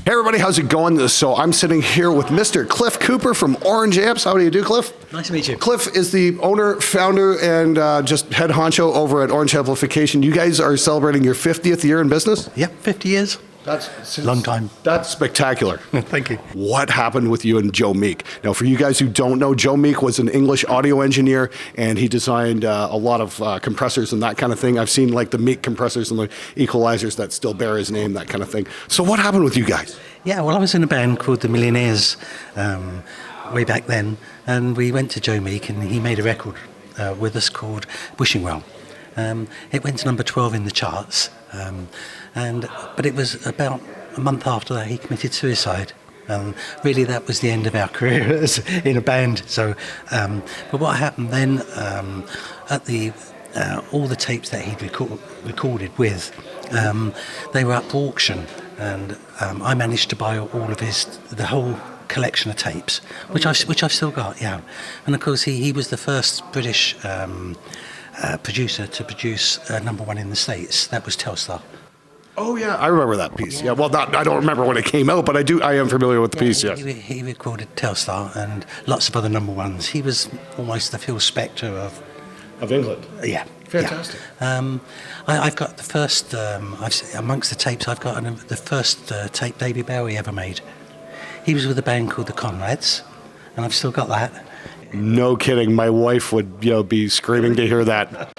Hey everybody, how's it going? So I'm sitting here with Mr. Cliff Cooper from Orange Amps. How do you do, Cliff? Nice to meet you. Cliff is the owner, founder, and just head honcho over at Orange Amplification. You guys are celebrating your 50th year in business? Yep, 50 years. That's long time. That's spectacular. Thank you. What happened with you and Joe Meek? Now, for you guys who don't know, Joe Meek was an English audio engineer, and he designed a lot of compressors and that kind of thing. I've seen like the Meek compressors and the equalizers that still bear his name, that kind of thing. So what happened with you guys? Yeah, well, I was in a band called The Millionaires way back then, and we went to Joe Meek, and he made a record with us called Wishing Well. It went to number 12 in the charts, but it was about a month after that he committed suicide. Really, that was the end of our career in a band. So, but what happened then? At the all the tapes that he'd recorded with, they were up for auction, and I managed to buy all of the whole collection of tapes, which I've still got. Yeah, and of course he was the first British producer to produce number one in the States. That was Telstar. Oh yeah, I remember that piece. Yeah, well, I don't remember when it came out, but I am familiar with the piece. Yes. He recorded Telstar and lots of other number ones. He was almost the Phil Spectre of England. Yeah, fantastic. Yeah. I've got the first amongst the tapes. I've got the first tape David Bowie ever made. He was with a band called the Conrads, and I've still got that. No kidding. My wife would, be screaming to hear that.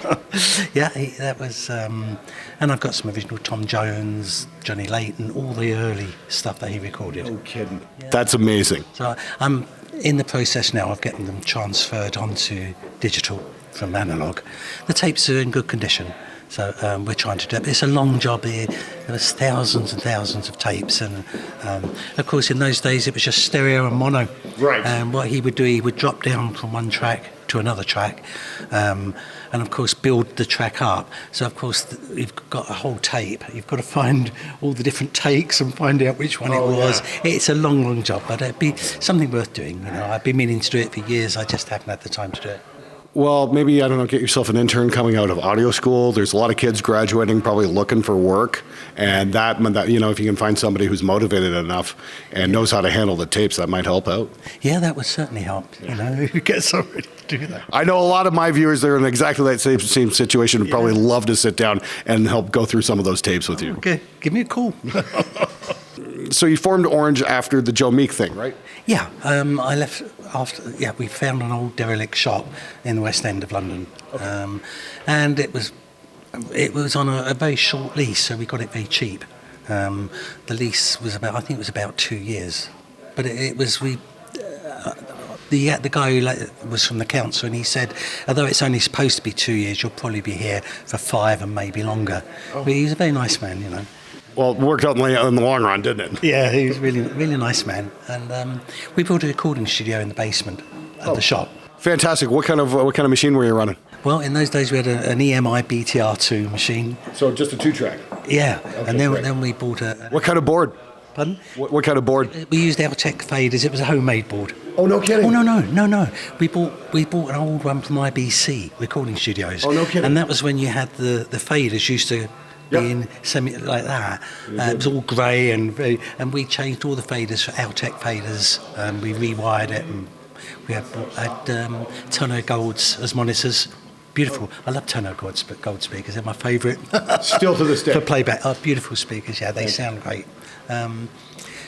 Yeah, that was, and I've got some original Tom Jones, Johnny Layton, all the early stuff that he recorded. No kidding. Yeah. That's amazing. So I'm in the process now of getting them transferred onto digital from analog. The tapes are in good condition. So we're trying to do it. It's a long job here. There was thousands and thousands of tapes, and of course in those days it was just stereo and mono. Right. And what he would do, he would drop down from one track to another track, and of course build the track up. So of course you've got a whole tape. You've got to find all the different takes and find out which one it was. Yeah. It's a long job, but it'd be something worth doing. I've been meaning to do it for years. I just haven't had the time to do it. Well, maybe, I don't know, get yourself an intern coming out of audio school. There's a lot of kids graduating, probably looking for work. And that if you can find somebody who's motivated enough and knows how to handle the tapes, that might help out. Yeah, that would certainly help, get somebody to do that. I know a lot of my viewers, they're in exactly that same situation, would probably love to sit down and help go through some of those tapes with you. Okay, give me a call. So you formed Orange after the Joe Meek thing, right? Yeah, I left after. Yeah, we found an old derelict shop in the West End of London, and it was on a very short lease, so we got it very cheap. The lease was about 2 years, but the guy who was from the council, and he said, although it's only supposed to be 2 years, you'll probably be here for 5 and maybe longer. But he's a very nice man, Well, it worked out in the long run, didn't it? Yeah, he was really nice man. And we built a recording studio in the basement of the shop. Fantastic. What kind of machine were you running? Well, in those days we had an EMI BTR2 machine. So just a 2-track? Yeah, okay, and then we bought a... What kind of board? Pardon? What kind of board? We used Altec faders. It was a homemade board. Oh, no kidding? Oh, no. We bought an old one from IBC Recording Studios. Oh, no kidding? And that was when you had the faders used to... being semi like that. It was all grey and we changed all the faders for Altec faders, and we rewired it, and we had Turner Golds as monitors. Beautiful. I love Turner Gold speakers. They're my favourite. Still to this day. For playback. Oh, beautiful speakers. Yeah, they sound great. And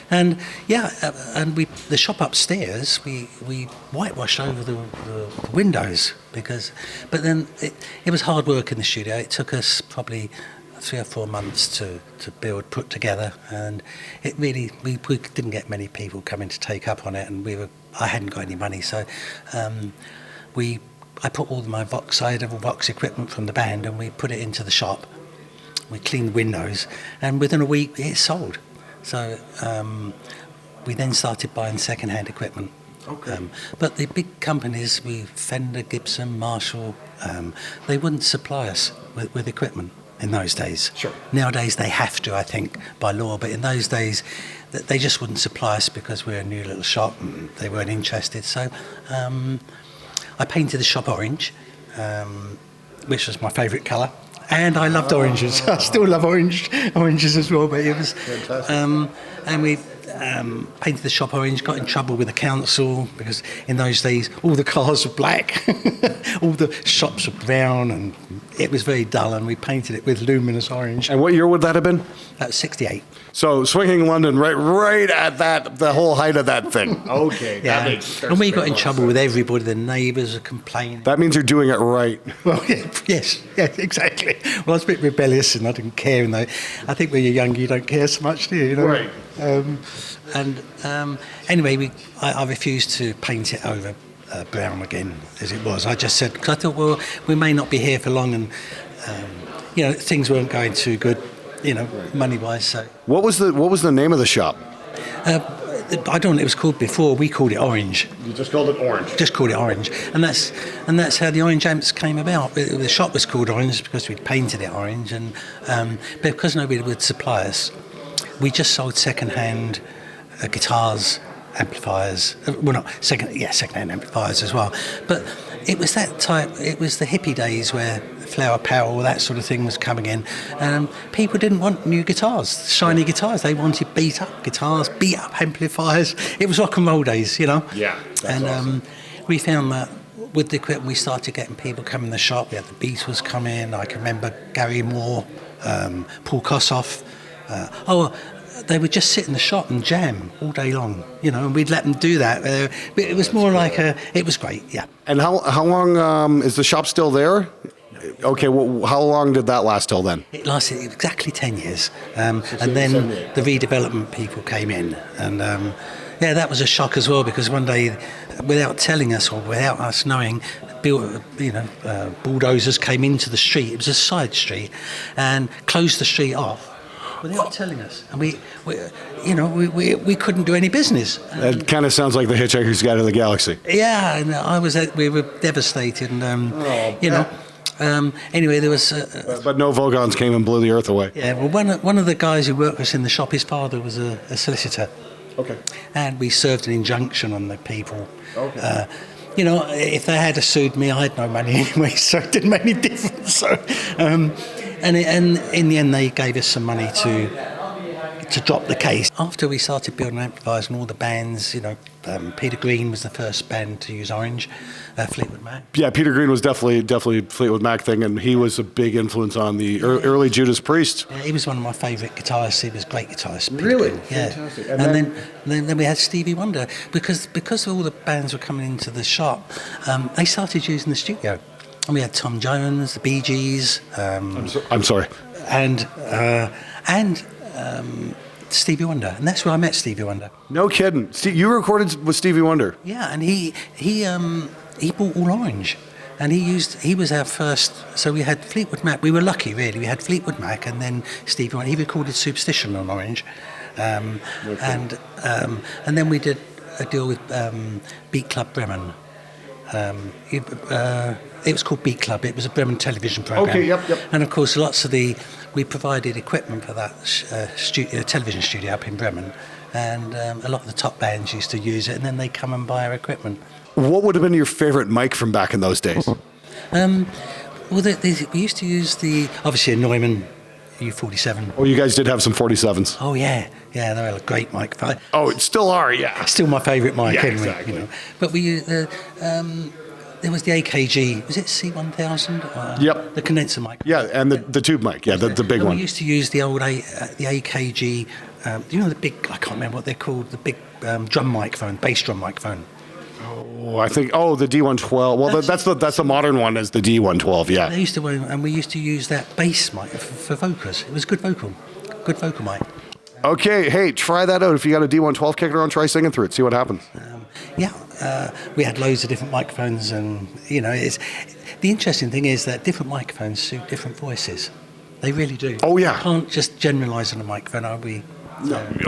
the shop upstairs, we whitewashed over the windows but then it was hard work in the studio. It took us probably 3 or 4 months to put together, and it really we didn't get many people coming to take up on it, and I hadn't got any money, so I put all my Vox equipment from the band, and we put it into the shop. We cleaned the windows, and within a week it sold. So we then started buying second-hand equipment. Okay. But the big companies, Fender, Gibson, Marshall, they wouldn't supply us with equipment in those days. Sure. Nowadays they have to, I think, by law, but in those days they just wouldn't supply us because we're a new little shop and they weren't interested. So I painted the shop orange, which was my favourite colour. And I loved oranges. I still love oranges as well. But it was, and we painted the shop orange. Got in trouble with the council because in those days all the cars were black, all the shops were brown, and it was very dull. And we painted it with luminous orange. And what year would that have been? That was 68. So swinging London, right at the whole height of that thing. Okay, yeah. And we got in trouble with everybody. The neighbours were complaining. That means you're doing it right. Well, yeah, yes, exactly. Well, I was a bit rebellious and I didn't care. And I think when you're young, you don't care so much, do you? You know? Right. Anyway, I refused to paint it over brown again as it was. I just said, because I thought, well, we may not be here for long, and things weren't going too good, money-wise. So what was the name of the shop? I don't know what it was called before. We called it Orange. You just called it Orange. Just called it Orange, and that's how the Orange Amps came about. The shop was called Orange because we'd painted it orange, and because nobody would supply us, we just sold second-hand guitars, amplifiers. Well, not second-hand amplifiers as well. But it was that type. It was the hippie days where flower power, all that sort of thing was coming in. People didn't want new guitars, shiny guitars. They wanted beat-up guitars, beat-up amplifiers. It was rock and roll days, Yeah. And awesome. We found that with the equipment, we started getting people coming in the shop. We had the Beatles come in. I can remember Gary Moore, Paul Kossoff. They would just sit in the shop and jam all day long, and we'd let them do that. But it was more like it was great, yeah. And how long is the shop still there? Okay, well, how long did that last till then? It lasted exactly 10 years. And then the redevelopment people came in. And that was a shock as well, because one day, without telling us or without us knowing, bulldozers came into the street. It was a side street, and closed the street off without telling us. And we couldn't do any business. That kind of sounds like the Hitchhiker's Guide to the Galaxy. Yeah, and we were devastated. And, anyway, there was... but no Vogons came and blew the earth away. Yeah, well, one of the guys who worked with us in the shop, his father was a solicitor. Okay. And we served an injunction on the people. Okay. If they had sued me, I had no money anyway, so it didn't make any difference. So, and in the end, they gave us some money to drop the case. After we started building amplifiers and all the bands, Peter Green was the first band to use Orange, Fleetwood Mac. Yeah, Peter Green was definitely Fleetwood Mac thing, and he was a big influence on the early Judas Priest. Yeah, he was one of my favourite guitarists. He was a great guitarist. Peter Really? Green. Yeah. Fantastic. And then we had Stevie Wonder, because all the bands were coming into the shop, they started using the studio. And we had Tom Jones, the Bee Gees. I'm sorry. And Stevie Wonder, and that's where I met Stevie Wonder. No kidding. You recorded with Stevie Wonder? Yeah, and he bought all Orange, and he was our first. So we had Fleetwood Mac. We were lucky, really. We had Fleetwood Mac, and then Stevie Wonder. He recorded Superstition on Orange, and then we did a deal with Beat Club Bremen. It was called Beat Club. It was a Bremen television program. Okay, yep. And of course, we provided equipment for that television studio up in Bremen, and a lot of the top bands used to use it, and then they come and buy our equipment. What would have been your favorite mic from back in those days? We used to use obviously a Neumann U47. Oh, you guys did have some 47s. Oh yeah, they were a great mic. Oh, it still are, yeah. Still my favourite mic, yeah, anyway. Exactly. But we used there was the AKG. Was it C1000? Yep. The condenser mic. Yeah, and the tube mic. Yeah, the big one. We used to use the old the AKG. The big? I can't remember what they're called. The big drum microphone, bass drum microphone. Oh, I think. Oh, the D112. Well, that's the modern one, as the D112. Yeah. They used to, and we used to use that bass mic for vocals. It was good vocal mic. Okay, hey, try that out. If you got a D112 kicking around, try singing through it. See what happens. We had loads of different microphones, and it's the interesting thing is that different microphones suit different voices. They really do. Oh yeah. You can't just generalise on a microphone, are we?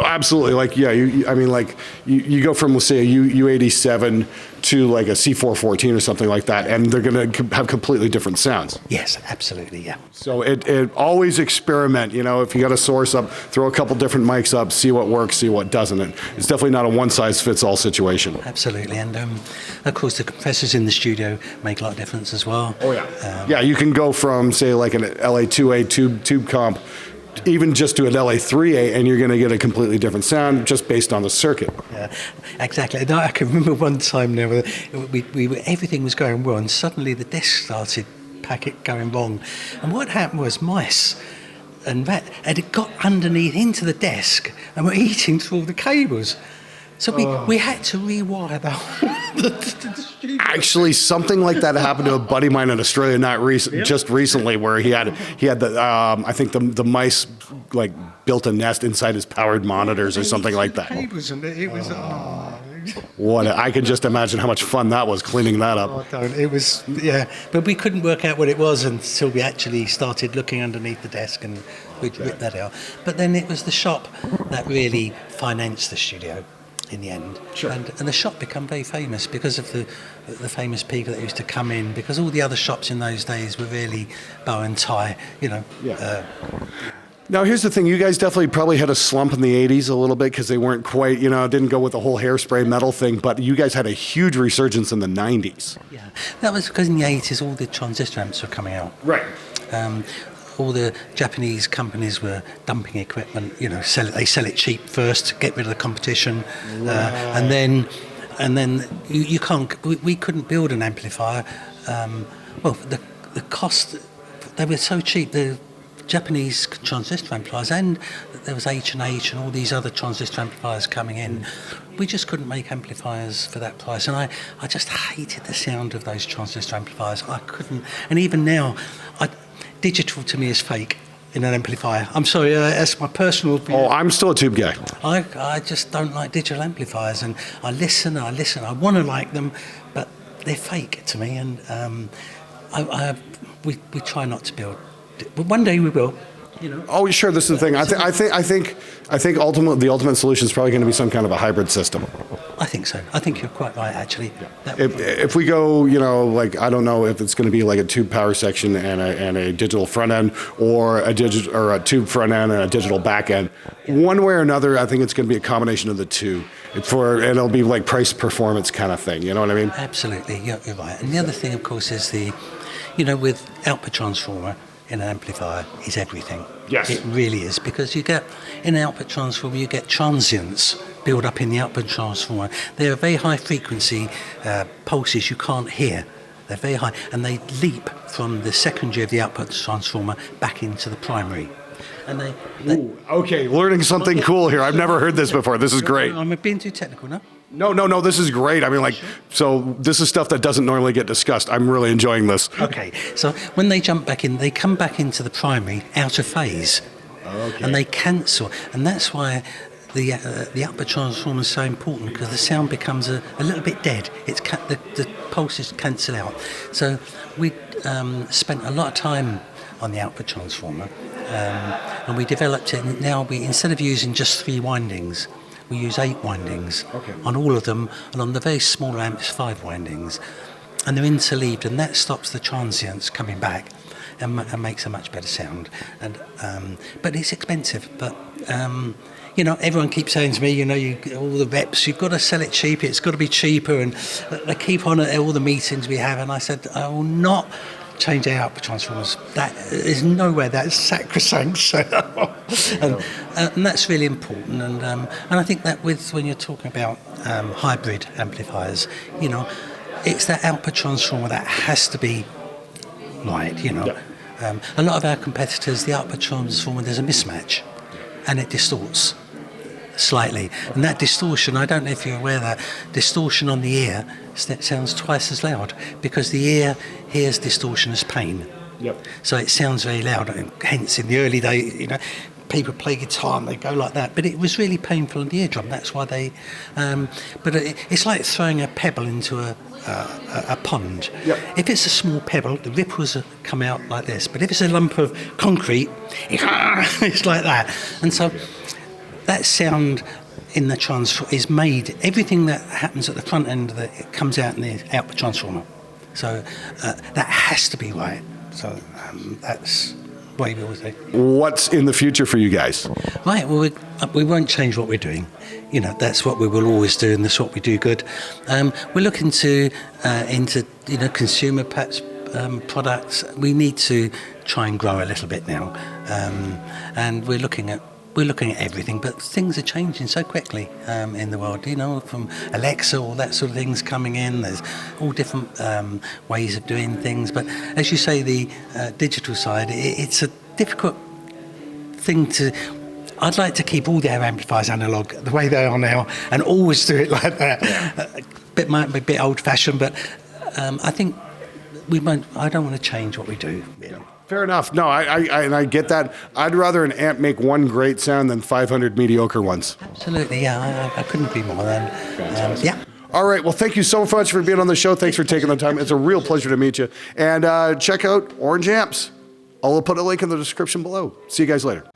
Absolutely. Like, yeah, you go from, let's say, a U87 to like a C414 or something like that, and they're going to have completely different sounds. Yes, absolutely, yeah. So it always experiment. If you got a source up, throw a couple different mics up, see what works, see what doesn't. It's definitely not a one-size-fits-all situation. Absolutely, and of course the compressors in the studio make a lot of difference as well. Oh yeah. Yeah, you can go from, say, like an LA2A tube comp, even just to an LA3A, and you're going to get a completely different sound just based on the circuit. Yeah, exactly. No, I can remember one time now where everything was going well, and suddenly the desk started going wrong. And what happened was mice and it got underneath into the desk and were eating through all the cables. So we had to rewire the studio. Actually, something like that happened to a buddy of mine in Australia, just recently, where he had the I think the mice like built a nest inside his powered monitors or something like that. Cables and it was. I can just imagine how much fun that was cleaning that up. Oh, don't. It was, yeah, but we couldn't work out what it was until we actually started looking underneath the desk and we'd ripped that out. But then it was the shop that really financed the studio in the end. Sure. And the shop became very famous because of the famous people that used to come in, because all the other shops in those days were really bow and tie, Yeah. Now, here's the thing. You guys definitely probably had a slump in the 80s a little bit because they weren't quite, didn't go with the whole hairspray metal thing, but you guys had a huge resurgence in the 90s. Yeah, that was because in the 80s all the transistor amps were coming out. Right. All the Japanese companies were dumping equipment, they sell it cheap first to get rid of the competition. Right. And then you can't, we couldn't build an amplifier. The cost, they were so cheap, the Japanese transistor amplifiers, and there was H&H and all these other transistor amplifiers coming in. We just couldn't make amplifiers for that price, and I just hated the sound of those transistor amplifiers. I couldn't, and even now, digital to me is fake in an amplifier. I'm sorry, that's my personal view. Oh, I'm still a tube guy. I just don't like digital amplifiers, and I listen, I want to like them, but they're fake to me, and we try not to build. But one day we will. Oh, sure. This is the thing. I think ultimately the ultimate solution is probably going to be some kind of a hybrid system. I think so. I think you're quite right, actually. If we go, like, I don't know if it's going to be like a tube power section and a digital front end, or a tube front end and a digital back end. One way or another, I think it's going to be a combination of the two. And it'll be like price performance kind of thing. You know what I mean? Absolutely. You're right. And the other thing, of course, is with output transformer in an amplifier is everything. Yes. It really is, because in an output transformer you get transients build up in the output transformer. They're very high frequency pulses you can't hear. They're very high, and they leap from the secondary of the output transformer back into the primary. And okay, learning something cool here. I've never heard this before. This is great. I'm being too technical now. No, this is great. I mean, so this is stuff that doesn't normally get discussed. I'm really enjoying this. Okay, so when they jump back in, they come back into the primary out of phase. Okay. And they cancel. And that's why the output transformer is so important, because the sound becomes a little bit dead. The pulses cancel out. So we spent a lot of time on the output transformer, and we developed it. And now instead of using just 3 windings, we use 8 windings on all of them, and on the very small amps, 5 windings. And they're interleaved, and that stops the transients coming back and makes a much better sound. And but it's expensive. But everyone keeps saying to me, all the reps, you've got to sell it cheaper. It's got to be cheaper, and they keep on at all the meetings we have. And I said, I will not change our output transformers. That is nowhere. That's sacrosanct. And that's really important. And I think that when you're talking about hybrid amplifiers, it's that output transformer that has to be right. A lot of our competitors, the output transformer, there's a mismatch, and it distorts slightly. And that distortion, I don't know if you're aware, that distortion on the ear sounds twice as loud, because the ear hears distortion as pain. Yep. So it sounds very loud, and hence in the early days, people play guitar and they go like that, but it was really painful on the eardrum. That's why they but it's like throwing a pebble into a pond. Yep. If it's a small pebble, the ripples come out like this, but if it's a lump of concrete, it's like that. And so that sound in the transformer is made, everything that happens at the front end of it comes out in the output transformer. So that has to be right. So that's what we always do. What's in the future for you guys? Right, well, we won't change what we're doing. You know, that's what we will always do, and that's what we do good. We're looking to into consumer perhaps products. We need to try and grow a little bit now, and we're looking at everything, but things are changing so quickly in the world. You know, from Alexa, all that sort of things coming in. There's all different ways of doing things. But as you say, the digital side, it's a difficult thing to. I'd like to keep all their amplifiers analog the way they are now, and always do it like that. Yeah. Might be a bit old-fashioned, but I think we won't. I don't want to change what we do. Really. Fair enough. No, I get that. I'd rather an amp make one great sound than 500 mediocre ones. Absolutely, yeah. I couldn't be more than. Yeah. All right. Well, thank you so much for being on the show. Thanks for taking the time. It's a real pleasure to meet you. And check out Orange Amps. I'll put a link in the description below. See you guys later.